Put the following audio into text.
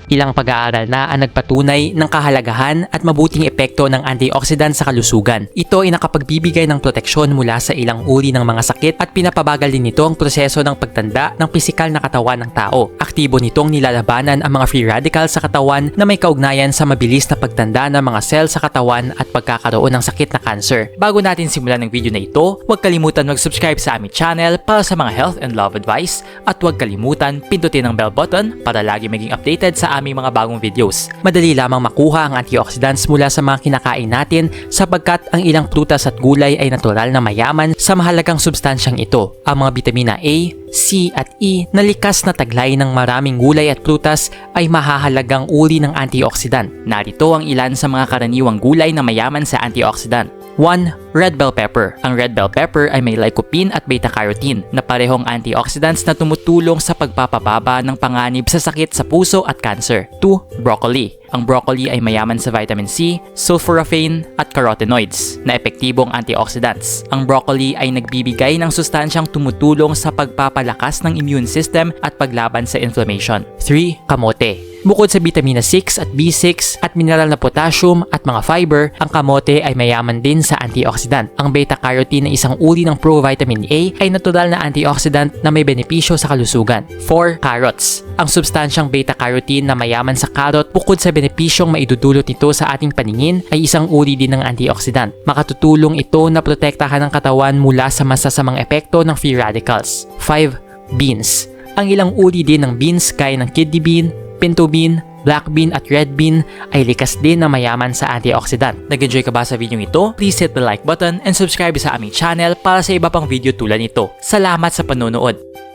Ilang pag-aaral na ang nagpatunay ng kahalagahan at mabuting epekto ng antioxidant sa kalusugan. Ito ay nakapagbibigay ng proteksyon mula sa ilang uri ng mga sakit at pinapabagal din nito ang proseso ng pagtanda ng pisikal na katawan ng tao. Aktibo nitong nilalabanan ang mga free radicals sa katawan na may kaugnayan sa mabilis na pagtanda ng mga cell sa katawan at pagkakaroon ng sakit na cancer. Bago natin simulan ng video na ito, huwag kalimutan mag-subscribe sa aming channel para sa mga health and love advice at huwag kalimutan pindutin ang bell button para lagi maging updated sa aming mga bagong videos. Madali lamang makuha ang antioxidants mula sa mga kinakain natin sapagkat ang ilang prutas at gulay ay natural na mayaman sa mahalagang substansyang ito. Ang mga bitamina A, C at E na likas na taglay ng maraming gulay at prutas ay mahahalagang uri ng antioxidant. Narito ang ilan sa mga karaniwang gulay na mayaman sa antioxidant. 1. Red bell pepper. Ang red bell pepper ay may lycopene at beta-carotene na parehong antioxidants na tumutulong sa pagpapababa ng panganib sa sakit sa puso at cancer. 2. Broccoli. Ang broccoli ay mayaman sa vitamin C, sulforaphane at carotenoids na epektibong antioxidants. Ang broccoli ay nagbibigay ng sustansyang tumutulong sa pagpapalakas ng immune system at paglaban sa inflammation. 3. Kamote. Bukod sa vitamina 6 at B6 at mineral na potassium at mga fiber, ang kamote ay mayaman din sa antioxidant. Ang beta-carotene na isang uri ng provitamin A ay natural na antioxidant na may benepisyo sa kalusugan. 4. Carrots. Ang substansyang beta-carotene na mayaman sa carrot bukod sa benepisyong maidudulot nito sa ating paningin ay isang uri din ng antioxidant. Makatutulong ito na protektahan ang katawan mula sa masasamang epekto ng free radicals. 5. Beans. Ang ilang uri din ng beans gaya ng kidney bean, pinto bean, black bean at red bean ay likas din na mayaman sa antioxidant. Nag-enjoy ka ba sa video ito? Please hit the like button and subscribe sa aming channel para sa iba pang video tulad nito. Salamat sa panonood!